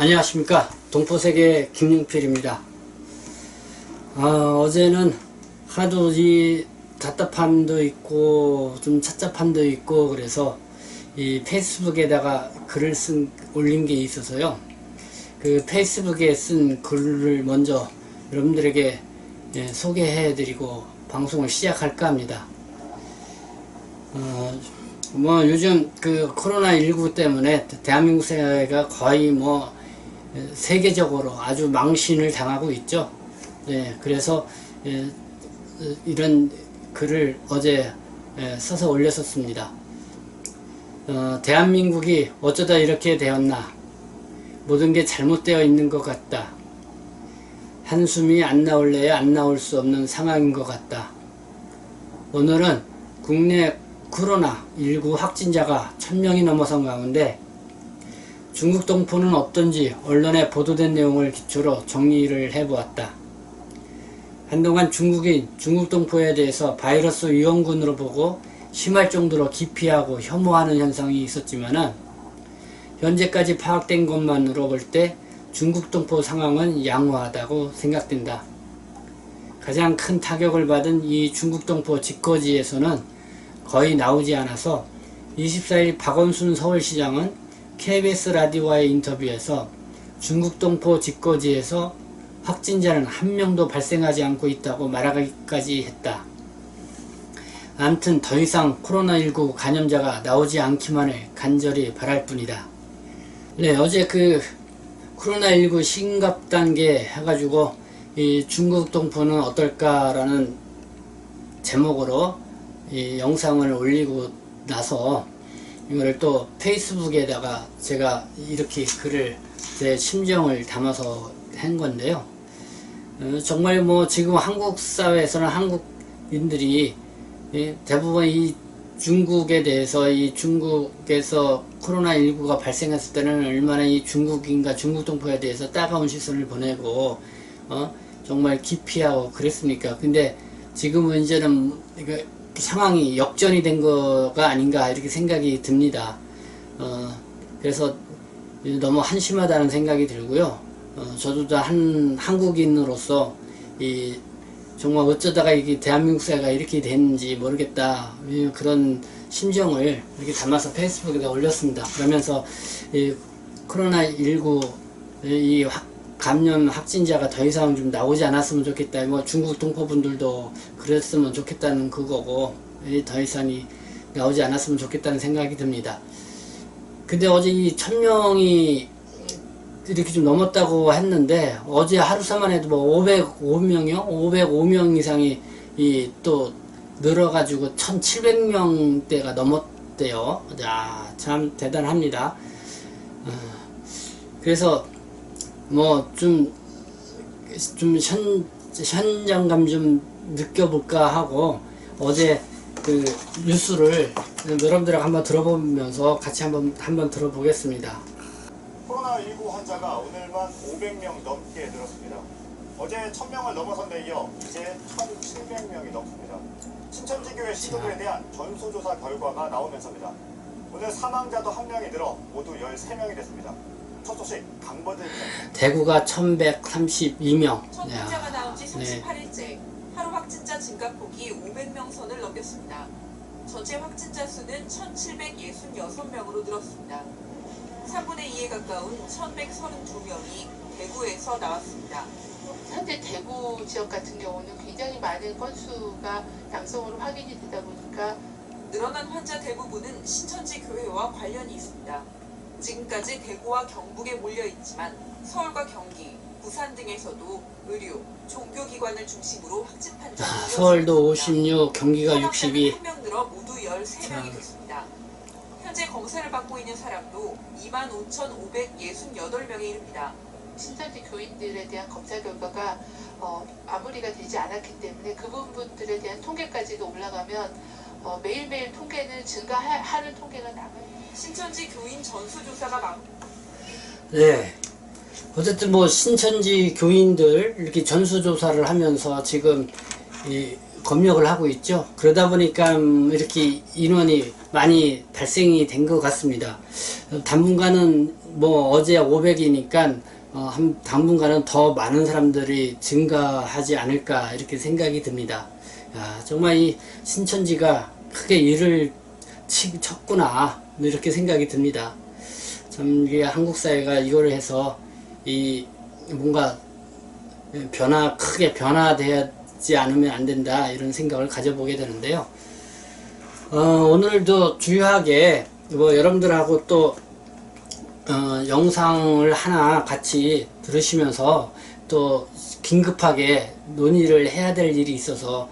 안녕하십니까. 동포세계 김용필입니다. 어제는 하도 이 답답함도 있고 좀 찹찹함도 있고 그래서 이 페이스북에다가 글을 올린 게 있어서요. 그 페이스북에 쓴 글을 먼저 여러분들에게 소개해 드리고 방송을 시작할까 합니다. 요즘 그 코로나19 때문에 대한민국 사회가 거의 세계적으로 아주 망신을 당하고 있죠. 그래서 이런 글을 어제 써서 올렸었습니다. 대한민국이 어쩌다 이렇게 되었나. 모든 게 잘못되어 있는 것 같다. 한숨이 안 나올래야 안 나올 수 없는 상황인 것 같다. 오늘은 국내 코로나19 확진자가 1000명이 넘어선 가운데 중국 동포는 어떤지 언론에 보도된 내용을 기초로 정리를 해보았다. 한동안 중국인 중국 동포에 대해서 바이러스 위험군으로 보고 심할 정도로 기피하고 혐오하는 현상이 있었지만은 현재까지 파악된 것만으로 볼 때 중국 동포 상황은 양호하다고 생각된다. 가장 큰 타격을 받은 이 중국 동포 집거지에서는 거의 나오지 않아서 24일 박원순 서울시장은 KBS 라디오와의 인터뷰에서 중국 동포 집거지에서 확진자는 한 명도 발생하지 않고 있다고 말하기까지 했다. 아무튼 더 이상 코로나19 감염자가 나오지 않기만을 간절히 바랄 뿐이다. 어제 그 코로나19 심각 단계 해가지고 이 중국 동포는 어떨까라는 제목으로 이 영상을 올리고 나서 이거를 또 페이스북에다가 제가 이렇게 글을 제 심정을 담아서 한 건데요. 정말 지금 한국 사회에서는 한국인들이 대부분 이 중국에 대해서 이 중국에서 코로나19가 발생했을 때는 얼마나 이 중국인과 중국 동포에 대해서 따가운 시선을 보내고 정말 기피하고 그랬습니까? 근데 지금은 이제는 상황이 역전이 된 거가 아닌가 이렇게 생각이 듭니다. 그래서 너무 한심하다는 생각이 들고요. 저도 다 한국인으로서 정말 어쩌다가 이게 대한민국 사회가 이렇게 됐는지 모르겠다 그런 심정을 이렇게 담아서 페이스북에다 올렸습니다. 그러면서 이 코로나19 이 감염 확진자가 더 이상 좀 나오지 않았으면 좋겠다. 중국 동포분들도 그랬으면 좋겠다는 그거고 더 이상이 나오지 않았으면 좋겠다는 생각이 듭니다. 근데 어제 이 1000명이 이렇게 좀 넘었다고 했는데 어제 하루사만 해도 505명 이상이 또 늘어가지고 1700명대가 넘었대요. 야, 참 대단합니다. 그래서 좀 현장감 좀 느껴볼까 하고 어제 그 뉴스를 여러분들하고 한번 들어보면서 같이 한번 들어보겠습니다. 코로나19 환자가 오늘만 500명 넘게 늘었습니다. 어제 1000명을 넘어선 데 이어 이제 1700명이 넘습니다. 신천지교회 신도들에 대한 전수조사 결과가 나오면서입니다. 오늘 사망자도 1명이 늘어 모두 13명이 됐습니다. 첫 소식 강버들 대구가 1132명. 첫 환자가 나온 지 38일째 하루 확진자 증가폭이 500명 선을 넘겼습니다. 전체 확진자 수는 1766명으로 늘었습니다. 3분의 2에 가까운 1132명이 대구에서 나왔습니다. 현재 대구 지역 같은 경우는 굉장히 많은 건수가 양성으로 확인이 되다 보니까 늘어난 환자 대부분은 신천지 교회와 관련이 있습니다. 지금까지 대구와 경북에 몰려있지만 서울과 경기, 부산 등에서도 의료, 종교기관을 중심으로 확진 판정이 서울도 56, 경기가 62. 1명 늘어 모두 13명이 됐습니다. 현재 검사를 받고 있는 사람도 25,568명에 이릅니다. 신천지 교인들에 대한 검사 결과가 마무리가 되지 않았기 때문에 그 부분들에 대한 통계까지도 올라가면 매일매일 통계는 증가하는 통계가 남아요. 신천지 교인 전수조사가 어쨌든 신천지 교인들 이렇게 전수조사를 하면서 지금 검역을 하고 있죠. 그러다 보니까 이렇게 인원이 많이 발생이 된 것 같습니다. 당분간은 뭐 어제 500이니까 당분간은 더 많은 사람들이 증가하지 않을까 이렇게 생각이 듭니다. 야, 정말 이 신천지가 크게 일을 쳤구나 이렇게 생각이 듭니다. 참 이게 한국 사회가 이거를 해서 이 뭔가 크게 변화되지 않으면 안 된다 이런 생각을 가져보게 되는데요. 오늘도 주요하게 뭐 여러분들하고 또 영상을 하나 같이 들으시면서 또 긴급하게 논의를 해야 될 일이 있어서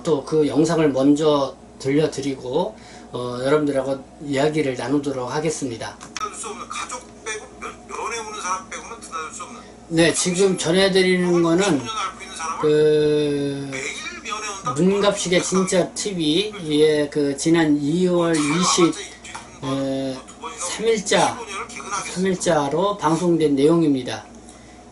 또 그 영상을 먼저 들려드리고 여러분들하고 이야기를 나누도록 하겠습니다. 드나들 수 없는 가족 빼고 면회 오는 사람 빼고는 드나들 수 없는. 네, 지금 전해드리는 거는 15년 앓고 있는 사람을 그 매일 면회 온다. 문갑식의 진짜 TV의 그 지난 2월 23일자로 방송된 내용입니다.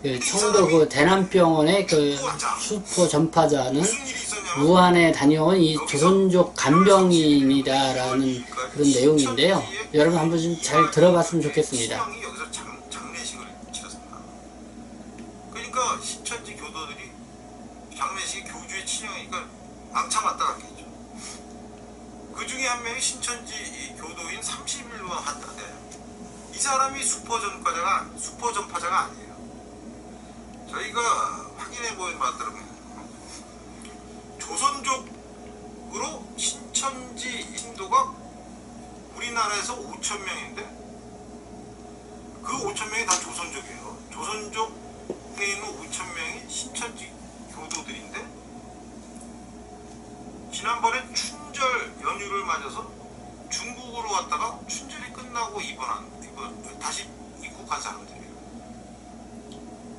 그 청도 그 대남병원의 그 슈퍼 전파자는 무슨 일이 있었냐면 우한에 다녀온 이 조선족 간병인이다라는 그런 내용인데요. 여러분 한번 좀 잘 들어봤으면 좋겠습니다. 신앙이 여기서 장례식을 치렀습니다. 그러니까 신천지 교도들이 장례식이 교주의 친형이니까 왕창 왔다 갔겠죠. 그 중에 한 명이 신천지 이 교도인 31번 환자인데 이 사람이 슈퍼 전파자가 아니에요. 저희가 확인해 보인 바에 따르면 조선족으로 신천지 신도가 우리나라에서 5,000명인데 그 5,000명이 다 조선족이에요. 조선족에 있는 5,000명이 신천지 교도들인데 지난번에 춘절 연휴를 맞아서 중국으로 왔다가 춘절이 끝나고 다시 입국한 사람들이에요.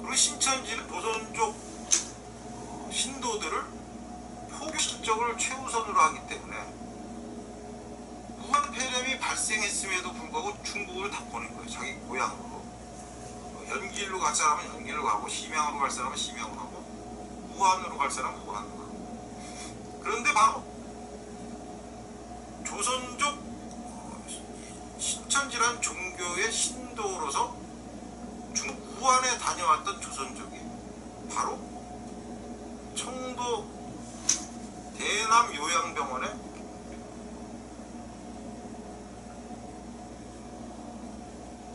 그리고 신천지는 조선족 신도들을 포교 실적을 최우선으로 하기 때문에 우한 폐렴이 발생했음에도 불구하고 중국을 다 보낸 거예요. 자기 고향으로. 연길로 갈 사람은 연길로 가고 심양으로 갈 사람은 심양으로 가고 우한으로 갈 사람은 우한으로 가고. 그런데 바로 조선족 신천지란 종교의 신도로서 중국 우한에 다녀왔던 조선족이 바로 청도 대남 요양병원에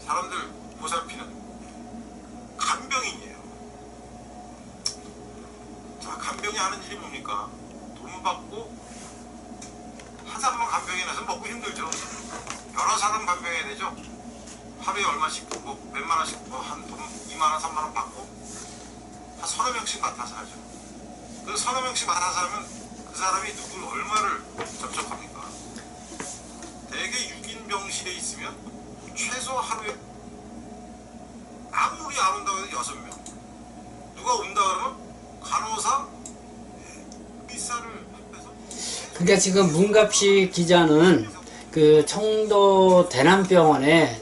사람들 보살피는 간병인이에요. 자, 간병이 하는 일이 뭡니까? 돈 받고 한 사람만 간병이 나서 먹고 힘들죠. 여러 사람 간병해야 되죠. 하루에 얼마씩 뭐 몇만 원씩 한 돈 2만 원, 3만 원 받고 한 서너 명씩 맡아서 하죠. 그 서너 명씩 맡아서 하면 그 사람이 누굴 얼마를 접촉합니까? 대개 6인 병실에 있으면 최소 하루에 아무리 안 온다고 해도 6명. 누가 온다 그러면 간호사 비싸를 합해서. 그러니까 지금 문갑식 기자는 그 청도 대남병원에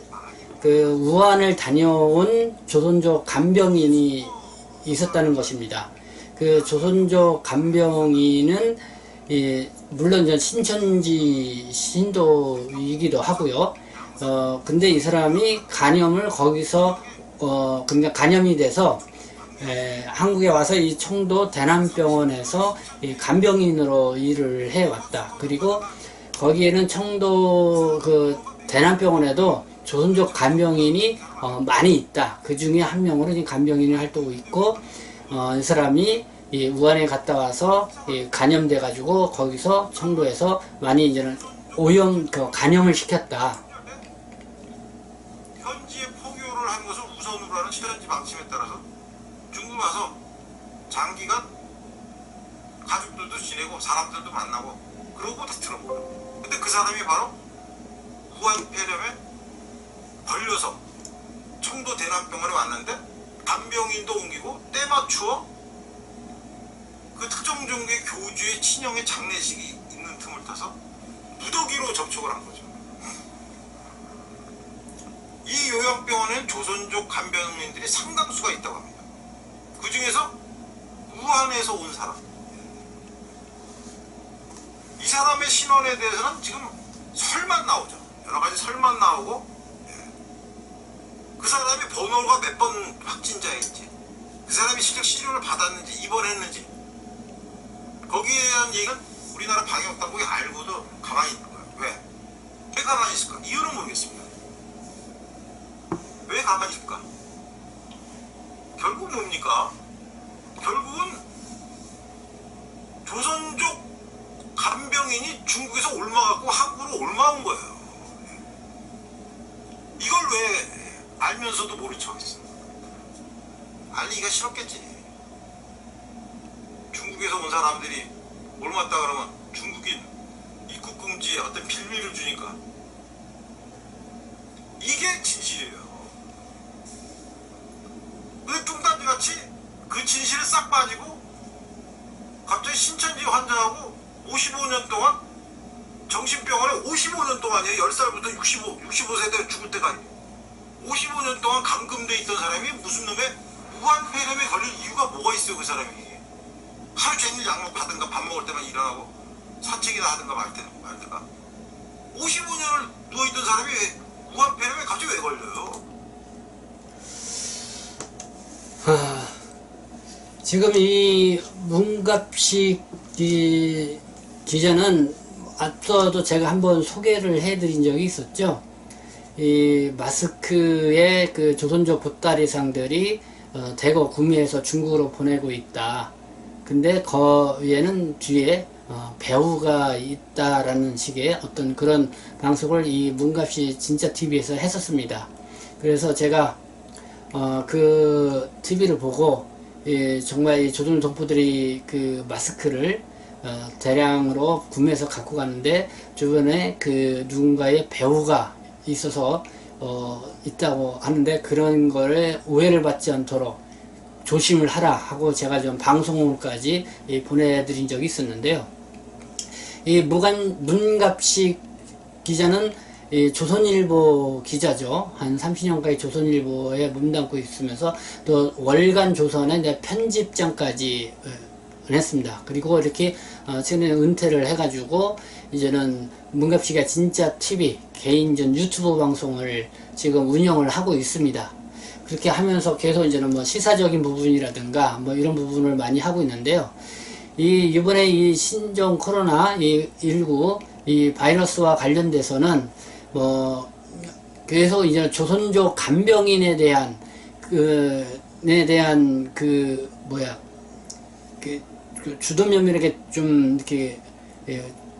그 우한을 다녀온 조선족 간병인이 있었다는 것입니다. 그 조선족 간병인은 물론 전 신천지 신도이기도 하고요. 근데 이 사람이 간염을 거기서 그러니까 간염이 돼서 한국에 와서 이 청도 대남병원에서 이 간병인으로 일을 해왔다. 그리고 거기에는 청도 그 대남병원에도 조선족 간병인이 많이 있다. 그 중에 한 명으로 이 간병인이 활동하고 있고, 이 사람이 이 우한에 갔다 와서 간염돼 가지고 거기서 청도에서 많이 이제는 간염을 시켰다. 현지에 포교를 한 것을 우선으로 하는 신천지 방침에 따라서 중국 와서 장기간 가족들도 지내고 사람들도 만나고 그러고 다시 들어오고. 근데 그 사람이 바로 우한 폐렴에 걸려서 청도 대남병원에 왔는데 간병인도 옮기고 때 맞추어 그 특정 종교의 교주의 친형의 장례식이 있는 틈을 타서 무더기로 접촉을 한 거죠. 이 요양병원에는 조선족 간병인들이 상당수가 있다고 합니다. 그 중에서 우한에서 온 사람. 이 사람의 신원에 대해서는 지금 설만 나오죠. 여러 가지 설만 나오고 그 사람이 번호가 몇 번 확진자인지, 그 사람이 실제 치료를 받았는지, 입원했는지, 거기에 대한 얘기는 우리나라 방역당국이 알고도 가만히 있는 거예요. 왜? 왜 가만히 있을까? 이유는 모르겠습니다. 왜 가만히 있을까? 결국 뭡니까? 결국은 조선족 간병인이 중국에서 옮아갖고 한국으로 옮아온 거예요. 이걸 왜 알면서도 모른 척했어? 알리기가 싫었겠지. 중국에서 온 사람들이 옮았다 그러면 중국인 입국 금지에 어떤 빌미를 주니까 이게 진실이에요. 근데 뚱딴지같이 그 진실을 싹 빠지고 갑자기 신천지 환자하고 55년 동안 정신병원에 55년 동안이에요. 10살부터 65세대 죽을 때까지 55년 동안 감금돼 있던 사람이 무슨 놈의 무한폐렴에 걸릴 이유가 뭐가 있어요. 그 사람이 하루 종일 약 먹고 하든가 밥 먹을 때만 일어나고 산책이나 하든가 말든가 55년을 누워있던 사람이 무한폐렴에 갑자기 왜 걸려요? 지금 이 문갑식 기자는 앞서도 제가 한번 소개를 해드린 적이 있었죠. 이 마스크의 그 조선족 보따리상들이 대거 구매해서 중국으로 보내고 있다. 근데 거기에는 뒤에 배우가 있다라는 식의 어떤 그런 방송을 이 문갑시 진짜 TV에서 했었습니다. 그래서 제가 그 TV를 보고 정말 이 조선 동포들이 그 마스크를 대량으로 구매해서 갖고 가는데 주변에 그 누군가의 배우가 있어서 있다고 하는데 그런 거를 오해를 받지 않도록 조심을 하라 하고 제가 좀 방송으로까지 보내드린 적이 있었는데요. 이 문갑식 기자는 이 조선일보 기자죠. 한 30년까지 조선일보에 몸담고 있으면서 또 월간 조선의 이제 편집장까지 했습니다. 그리고 이렇게 최근에 은퇴를 해가지고 이제는 문갑씨가 진짜 TV 개인전 유튜브 방송을 지금 운영을 하고 있습니다. 그렇게 하면서 계속 이제는 뭐 시사적인 부분이라든가 뭐 이런 부분을 많이 하고 있는데요. 이번에 이 신종 코로나 19 이 바이러스와 관련돼서는 뭐 계속 이제 조선족 간병인에 대한 그 주도면밀 이렇게 좀 이렇게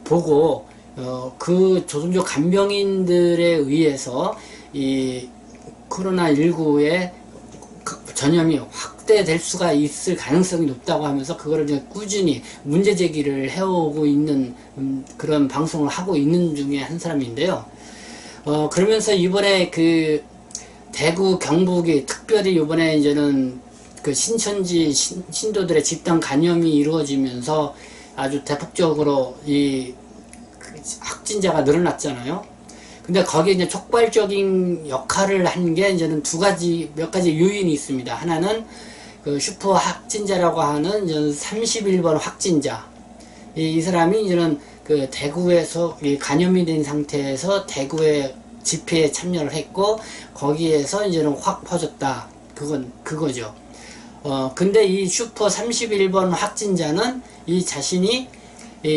보고 그 조선족 간병인들에 의해서 이 코로나19의 전염이 확대될 수가 있을 가능성이 높다고 하면서 그거를 이제 꾸준히 문제 제기를 해오고 있는 그런 방송을 하고 있는 중에 한 사람인데요. 그러면서 이번에 그 대구 경북이 특별히 이번에 이제는 그 신천지 신도들의 집단 간염이 이루어지면서 아주 대폭적으로 이 확진자가 늘어났잖아요. 근데 거기에 이제 촉발적인 역할을 한 게 이제는 몇 가지 요인이 있습니다. 하나는 그 슈퍼 확진자라고 하는 31번 확진자. 이 사람이 이제는 그 대구에서 간염이 된 상태에서 대구에 집회에 참여를 했고 거기에서 이제는 확 퍼졌다. 그거죠. 근데 이 슈퍼 31번 확진자는 이 자신이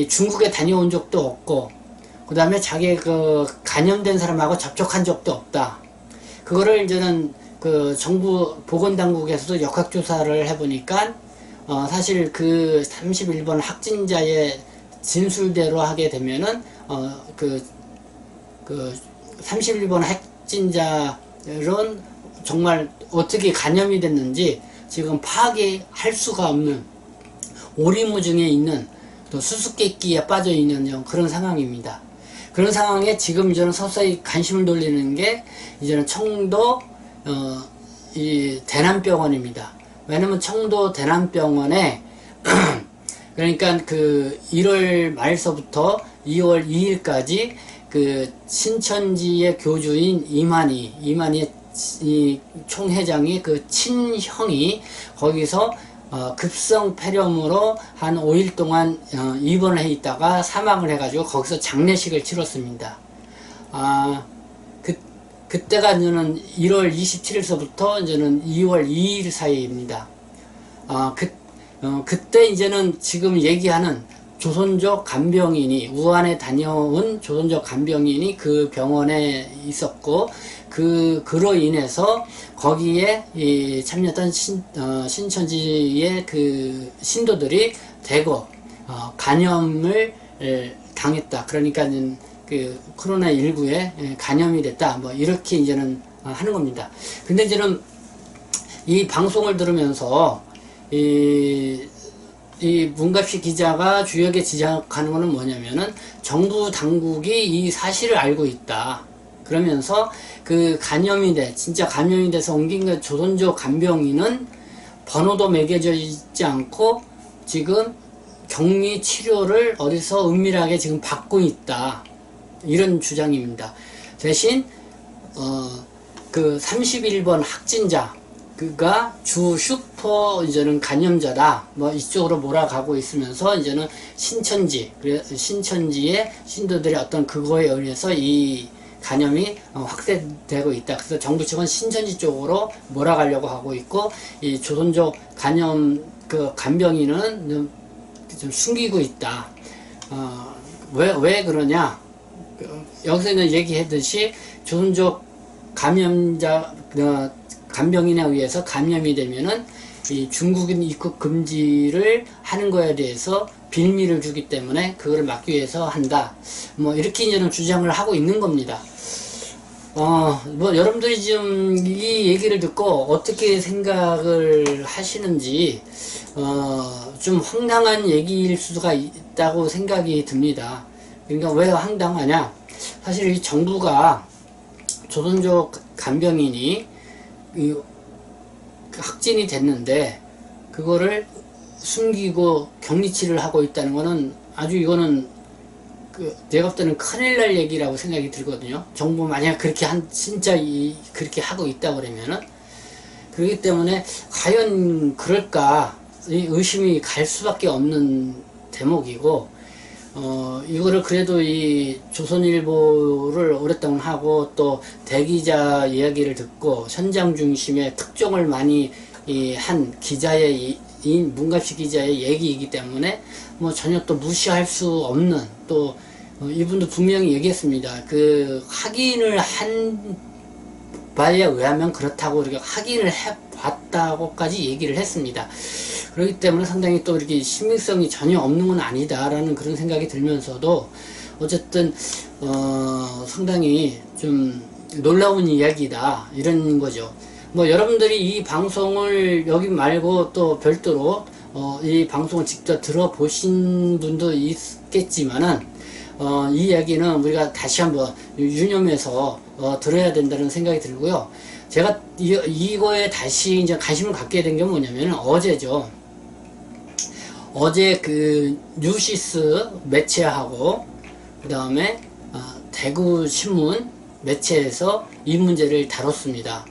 중국에 다녀온 적도 없고 그 다음에 자기 그 감염된 사람하고 접촉한 적도 없다. 그거를 이제는 그 정부 보건당국에서도 역학조사를 해보니까 사실 그 31번 확진자의 진술대로 하게 되면은 그 31번 확진자는 정말 어떻게 감염이 됐는지 지금 파악할 수가 없는 오리무중에 있는 또 수수께끼에 빠져 있는 그런 상황입니다. 그런 상황에 지금 이제는 서서히 관심을 돌리는 게 이제는 청도 이 대남병원입니다. 왜냐면 청도 대남병원에 그러니까 그 1월 말서부터 2월 2일까지 그 신천지의 교주인 이만희 이 총회장이 그 친형이 거기서 급성 폐렴으로 한 5일 동안 입원을 해 있다가 사망을 해가지고 거기서 장례식을 치렀습니다. 그때가 이제는 1월 27일서부터 이제는 2월 2일 사이입니다. 그때 이제는 지금 얘기하는 조선족 간병인이, 우한에 다녀온 조선족 간병인이 그 병원에 있었고, 그로 인해서 거기에 참여했던 신천지의 그 신도들이 대거 간염을 당했다. 그러니까 그 코로나19에 간염이 됐다. 뭐 이렇게 이제는 하는 겁니다. 근데 이제는 이 방송을 들으면서 이 문갑식 기자가 주역에 지적하는 것은 뭐냐면은 정부 당국이 이 사실을 알고 있다. 그러면서 그 진짜 감염이 돼서 옮긴 그 조선족 간병인은 번호도 매겨져 있지 않고 지금 격리 치료를 어디서 은밀하게 지금 받고 있다. 이런 주장입니다. 대신 그 31번 확진자 그가 주 슈퍼 이제는 감염자다. 뭐 이쪽으로 몰아가고 있으면서 이제는 신천지의 신도들의 어떤 그거에 의해서 이 간염이 확대되고 있다. 그래서 정부 측은 신천지 쪽으로 몰아가려고 하고 있고, 이 조선족 간병인은 좀 숨기고 있다. 왜 그러냐? 여기서는 얘기했듯이 조선족 간병인에 의해서 감염이 되면은 이 중국인 입국 금지를 하는 거에 대해서 빌미를 주기 때문에 그걸 막기 위해서 한다. 뭐 이렇게 이제는 주장을 하고 있는 겁니다. 뭐 여러분들이 지금 이 얘기를 듣고 어떻게 생각을 하시는지 좀 황당한 얘기일 수가 있다고 생각이 듭니다. 그러니까 왜 황당하냐? 사실 이 정부가 조선족 간병인이 확진이 됐는데 그거를 숨기고 격리치를 하고 있다는 거는 아주 이거는 내가 볼 때는 큰일 날 얘기라고 생각이 들거든요. 정부 만약 그렇게 진짜 그렇게 하고 있다 그러면은, 그렇기 때문에 과연 그럴까 이 의심이 갈 수밖에 없는 대목이고, 이거를 그래도 이 조선일보를 오랫동안 하고 또 대기자 이야기를 듣고 현장 중심의 특종을 많이 한 기자의 문갑식 기자의 얘기이기 때문에 뭐 전혀 또 무시할 수 없는, 또 이분도 분명히 얘기했습니다. 그 확인을 한 바에 의하면 그렇다고 이렇게 확인을 해봤다고까지 얘기를 했습니다. 그렇기 때문에 상당히 또 이렇게 신빙성이 전혀 없는 건 아니다라는 그런 생각이 들면서도 어쨌든 상당히 좀 놀라운 이야기다 이런 거죠. 뭐 여러분들이 이 방송을 여기 말고 또 별도로 이 방송을 직접 들어보신 분도 있겠지만은 이 이야기는 우리가 다시 한번 유념해서 들어야 된다는 생각이 들고요. 제가 이거에 다시 이제 관심을 갖게 된 게 뭐냐면 어제죠. 어제 그 뉴시스 매체하고 그 다음에 대구 신문 매체에서 이 문제를 다뤘습니다.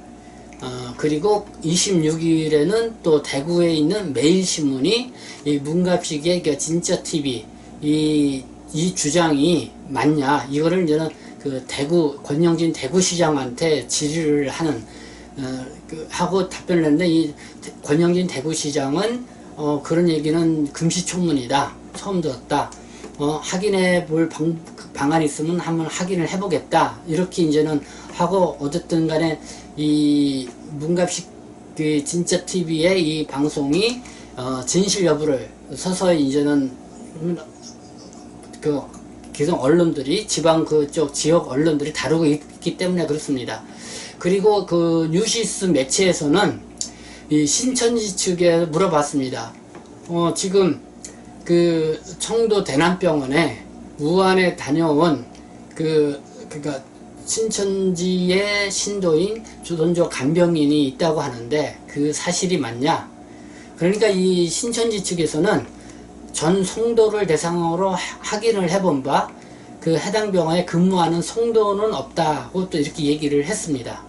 그리고 26일에는 또 대구에 있는 매일신문이 이 문갑식의 진짜 TV 이 주장이 맞냐, 이거를 이제는 그 권영진 대구시장한테 질의를 하는 하고 답변을 했는데, 이 권영진 대구시장은 그런 얘기는 금시초문이다, 처음 들었다, 확인해 볼 방안이 있으면 한번 확인을 해보겠다, 이렇게 이제는 하고, 어쨌든 간에 이 문갑식 그 진짜 TV의 이 방송이 진실 여부를 서서히 이제는 그 기성 언론들이 지방 그쪽 지역 언론들이 다루고 있기 때문에 그렇습니다. 그리고 그 뉴시스 매체에서는 이 신천지 측에 물어봤습니다. 지금 청도 대남병원에 우한에 다녀온 그러니까 신천지의 신도인 조선족 간병인이 있다고 하는데 그 사실이 맞냐? 그러니까 이 신천지 측에서는 전 성도를 대상으로 확인을 해본 바 그 해당 병원에 근무하는 성도는 없다고 또 이렇게 얘기를 했습니다.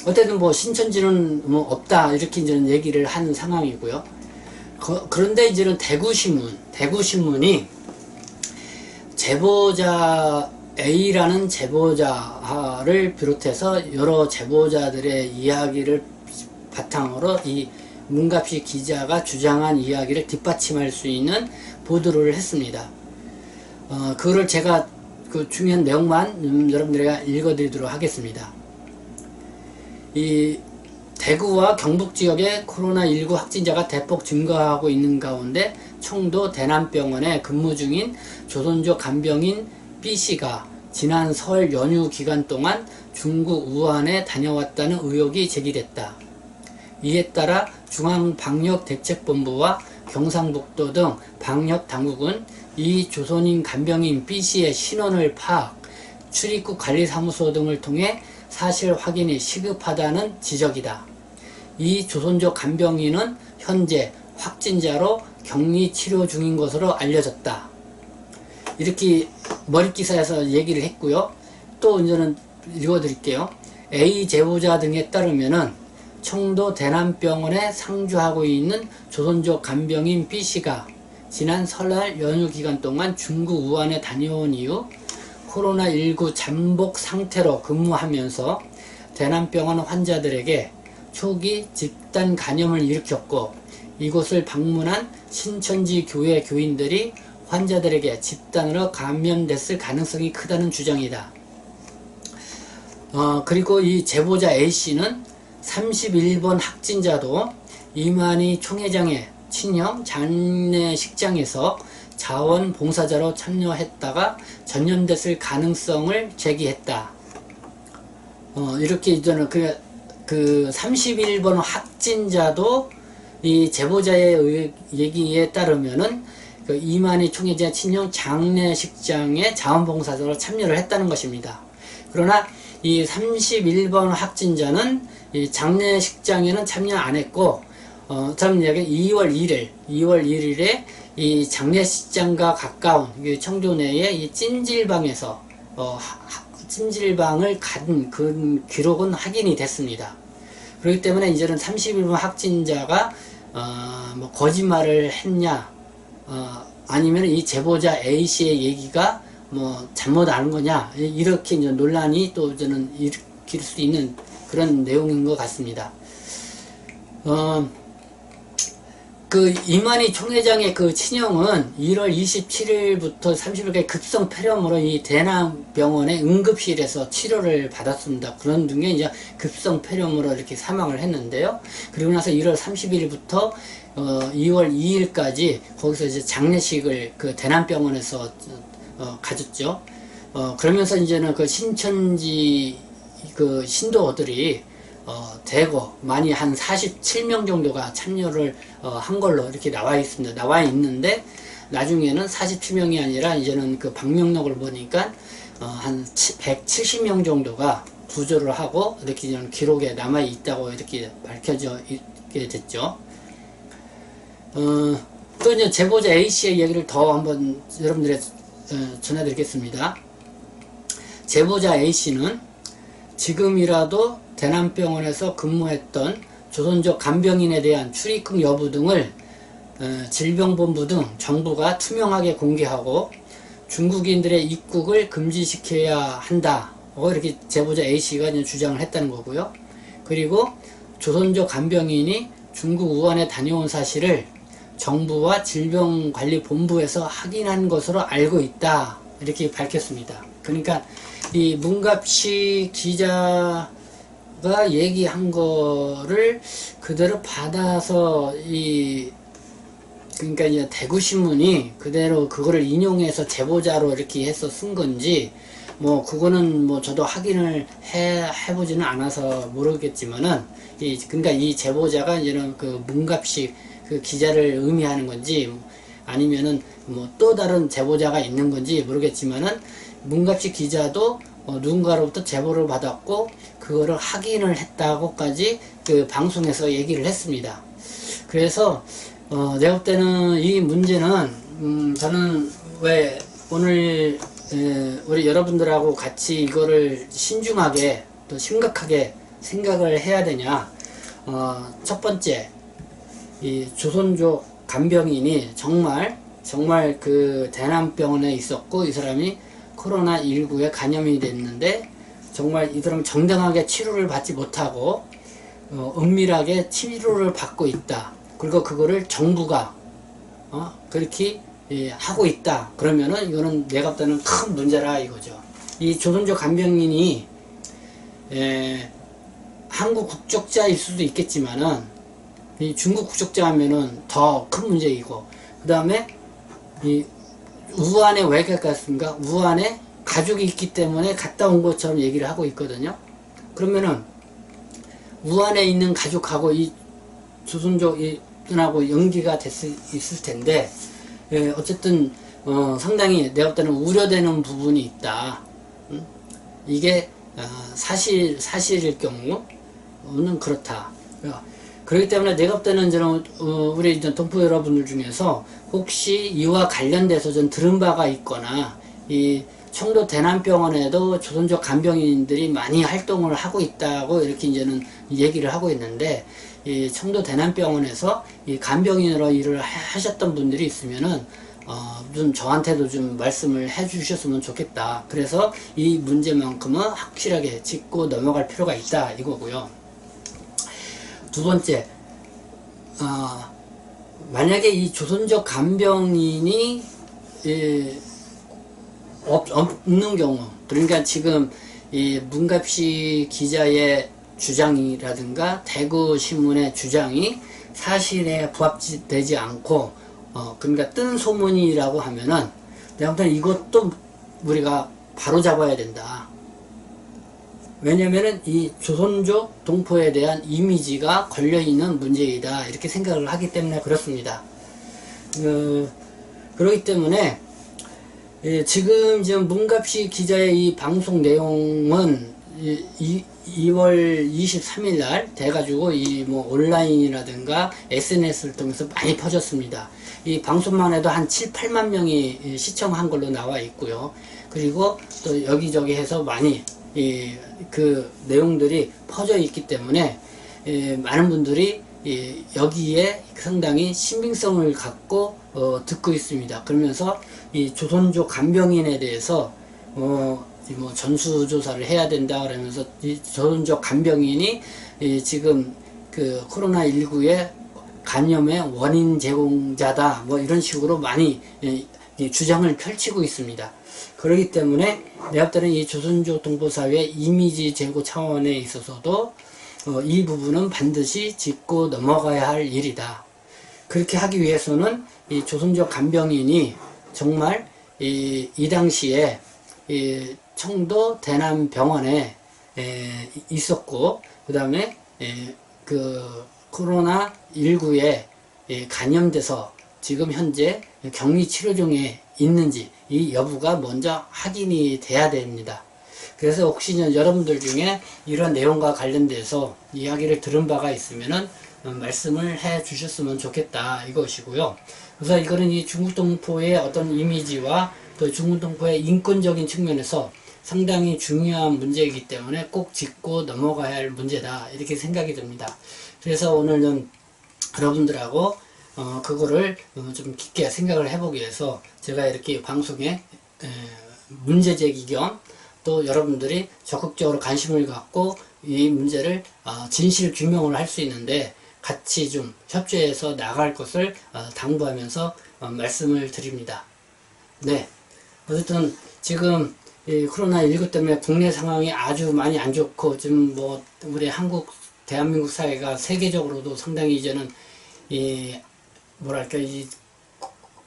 어쨌든 뭐 신천지는 뭐 없다 이렇게 이제는 얘기를 하는 상황이고요. 그런데 이제는 대구신문이 제보자 A라는 제보자를 비롯해서 여러 제보자들의 이야기를 바탕으로 이 문갑식 기자가 주장한 이야기를 뒷받침할 수 있는 보도를 했습니다. 그거를 제가 그 중요한 내용만 여러분들에게 읽어드리도록 하겠습니다. 이 대구와 경북 지역의 코로나19 확진자가 대폭 증가하고 있는 가운데 청도 대남병원에 근무 중인 조선족 간병인 B씨가 지난 설 연휴 기간 동안 중국 우한에 다녀왔다는 의혹이 제기됐다. 이에 따라 중앙방역대책본부와 경상북도 등 방역당국은 이 조선인 간병인 B씨의 신원을 파악, 출입국 관리사무소 등을 통해 사실 확인이 시급하다는 지적이다. 이 조선족 간병인은 현재 확진자로 격리 치료 중인 것으로 알려졌다. 이렇게 머릿기사에서 얘기를 했고요. 또 이제는 읽어드릴게요. A 제보자 등에 따르면은 청도 대남병원에 상주하고 있는 조선족 간병인 B씨가 지난 설날 연휴 기간 동안 중국 우한에 다녀온 이후 코로나19 잠복 상태로 근무하면서 대남병원 환자들에게 초기 집단 감염을 일으켰고, 이곳을 방문한 신천지 교회 교인들이 환자들에게 집단으로 감염됐을 가능성이 크다는 주장이다. 그리고 이 제보자 A씨는 31번 확진자도 이만희 총회장의 친형 장례식장에서 자원봉사자로 참여했다가 전염됐을 가능성을 제기했다. 이렇게 이제는 그 31번 확진자도 이 제보자의 얘기에 따르면은 그 이만희 총회장 친형 장례식장에 자원봉사자로 참여를 했다는 것입니다. 그러나 이 31번 확진자는 이 장례식장에는 참여 안 했고, 다른 이야기는 2월 1일에 이 장례식장과 가까운 청도 내의 이 찜질방에서 찜질방을 간 그 기록은 확인이 됐습니다. 그렇기 때문에 이제는 31번 확진자가 뭐 거짓말을 했냐, 아니면 이 제보자 A씨의 얘기가 뭐 잘못 아는 거냐, 이렇게 이제 논란이 또 저는 일으킬 수 있는 그런 내용인 것 같습니다. 그 이만희 총회장의 그 친형은 1월 27일부터 30일까지 급성 폐렴으로 이 대남병원의 응급실에서 치료를 받았습니다. 그런 중에 이제 급성 폐렴으로 이렇게 사망을 했는데요. 그리고 나서 1월 30일부터 2월 2일까지 거기서 이제 장례식을 그 대남병원에서 가졌죠. 그러면서 이제는 그 신천지 그 신도들이 대거 많이 한 47명 정도가 참여를 한 걸로 이렇게 나와 있습니다. 나와 있는데 나중에는 47명이 아니라 이제는 그 방명록을 보니까 한 170명 정도가 부조를 하고 이렇게 이제 기록에 남아 있다고 이렇게 밝혀져 있게 됐죠. 또 이제 제보자 A씨의 얘기를 더 한번 여러분들에 전해드리겠습니다. 제보자 A씨는 지금이라도 대남병원에서 근무했던 조선족 간병인에 대한 출입국 여부 등을 질병본부 등 정부가 투명하게 공개하고 중국인들의 입국을 금지시켜야 한다. 이렇게 제보자 A씨가 이제 주장을 했다는 거고요. 그리고 조선족 간병인이 중국 우한에 다녀온 사실을 정부와 질병관리본부에서 확인한 것으로 알고 있다. 이렇게 밝혔습니다. 그러니까 이 문갑식 기자가 얘기한 거를 그대로 받아서 그러니까 이제 대구신문이 그대로 그거를 인용해서 제보자로 이렇게 해서 쓴 건지, 뭐 그거는 뭐 저도 확인을 해보지는 않아서 모르겠지만은, 그러니까 이 제보자가 이제는 그 문갑식 그 기자를 의미하는 건지, 아니면은 뭐 또 다른 제보자가 있는 건지 모르겠지만은, 문갑식 기자도 누군가로부터 제보를 받았고 그거를 확인을 했다고까지 그 방송에서 얘기를 했습니다. 그래서 내가 볼 때는 이 문제는 저는 왜 오늘 우리 여러분들하고 같이 이거를 신중하게 또 심각하게 생각을 해야 되냐. 첫 번째, 이 조선족 간병인이 정말 그 대남병원에 있었고 이 사람이 코로나19에 감염이 됐는데 정말 이들은 정당하게 치료를 받지 못하고 은밀하게 치료를 받고 있다. 그리고 그거를 정부가 그렇게 하고 있다. 그러면은 이거는 내가 볼 때는 큰 문제라 이거죠. 이 조선족 간병인이 한국 국적자일 수도 있겠지만은 이 중국 국적자 하면은 더 큰 문제이고, 그 다음에 이 우한에 왜 갔습니까? 우한에 가족이 있기 때문에 갔다 온 것처럼 얘기를 하고 있거든요. 그러면은 우한에 있는 가족하고 이 조선족하고 연기가 있을 텐데, 어쨌든 상당히 내가 볼 때는 우려되는 부분이 있다. 이게 사실일 경우는 그렇다. 그렇기 때문에 내가 볼 때는 저는 우리 동포 여러분들 중에서 혹시 이와 관련돼서 좀 들은 바가 있거나, 이 청도 대남병원에도 조선족 간병인들이 많이 활동을 하고 있다고 이렇게 이제는 얘기를 하고 있는데, 이 청도 대남병원에서 이 간병인으로 일을 하셨던 분들이 있으면은 좀 저한테도 좀 말씀을 해 주셨으면 좋겠다. 그래서 이 문제만큼은 확실하게 짚고 넘어갈 필요가 있다 이거고요. 두 번째, 만약에 이 조선족 간병인이 없는 경우, 그러니까 지금 이 문갑시 기자의 주장이라든가 대구신문의 주장이 사실에 부합되지 않고, 그러니까 뜬 소문이라고 하면은 내가 볼 때는 이것도 우리가 바로 잡아야 된다. 왜냐면은 이 조선족 동포에 대한 이미지가 걸려있는 문제이다, 이렇게 생각을 하기 때문에 그렇습니다. 그렇기 때문에 지금 문갑시 기자의 이 방송 내용은 2월 23일 날 돼가지고 이 온라인이라든가 SNS를 통해서 많이 퍼졌습니다. 이 방송만 해도 한 7, 8만 명이 시청한 걸로 나와 있고요. 그리고 또 여기저기 해서 많이 그 내용들이 퍼져 있기 때문에 많은 분들이 여기에 상당히 신빙성을 갖고 듣고 있습니다. 그러면서 이 조선족 간병인에 대해서 전수조사를 해야 된다 그러면서 이 조선족 간병인이 지금 그 코로나19의 감염의 원인 제공자다, 이런 식으로 많이 주장을 펼치고 있습니다. 그렇기 때문에 내가 볼 때는 이 조선족 동포사회의 이미지 제고 차원에 있어서도 이 부분은 반드시 짚고 넘어가야 할 일이다. 그렇게 하기 위해서는 이 조선족 간병인이 정말 이 당시에 이 청도 대남병원에 있었고, 그 다음에 그 코로나19에 감염돼서 지금 현재 격리 치료 중에 있는지 이 여부가 먼저 확인이 돼야 됩니다. 그래서 혹시 여러분들 중에 이런 내용과 관련돼서 이야기를 들은 바가 있으면은 말씀을 해 주셨으면 좋겠다 이것이고요. 그래서 이거는 이 중국 동포의 어떤 이미지와 또 중국 동포의 인권적인 측면에서 상당히 중요한 문제이기 때문에 꼭 짚고 넘어가야 할 문제다, 이렇게 생각이 듭니다. 그래서 오늘은 여러분들하고 그거를 좀 깊게 생각을 해보기 위해서 제가 이렇게 방송에 문제 제기 겸 또 여러분들이 적극적으로 관심을 갖고 이 문제를 진실 규명을 할 수 있는데 같이 좀 협조해서 나갈 것을 당부하면서 말씀을 드립니다. 네, 어쨌든 지금 이 코로나19 때문에 국내 상황이 아주 많이 안 좋고, 지금 우리 대한민국 사회가 세계적으로도 상당히 이제는 이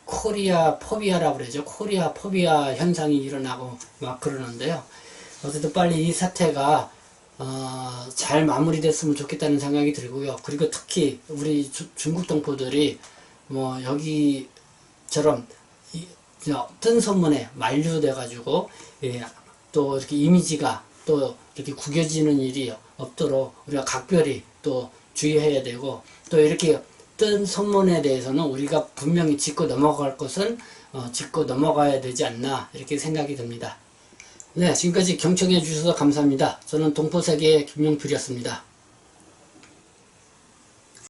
코리아 포비아라고 그러죠. 코리아 포비아 현상이 일어나고 막 그러는데요. 어쨌든 빨리 이 사태가 잘 마무리됐으면 좋겠다는 생각이 들고요. 그리고 특히 우리 중국 동포들이 여기처럼 뜬 소문에 만류돼 가지고 또 이렇게 이미지가 또 이렇게 구겨지는 일이 없도록 우리가 각별히 또 주의해야 되고, 또 이렇게 뜬 소문에 대해서는 우리가 분명히 짚고 넘어갈 것은 짚고 넘어가야 되지 않나, 이렇게 생각이 듭니다. 네, 지금까지 경청해 주셔서 감사합니다. 저는 동포세계의 김용필이었습니다.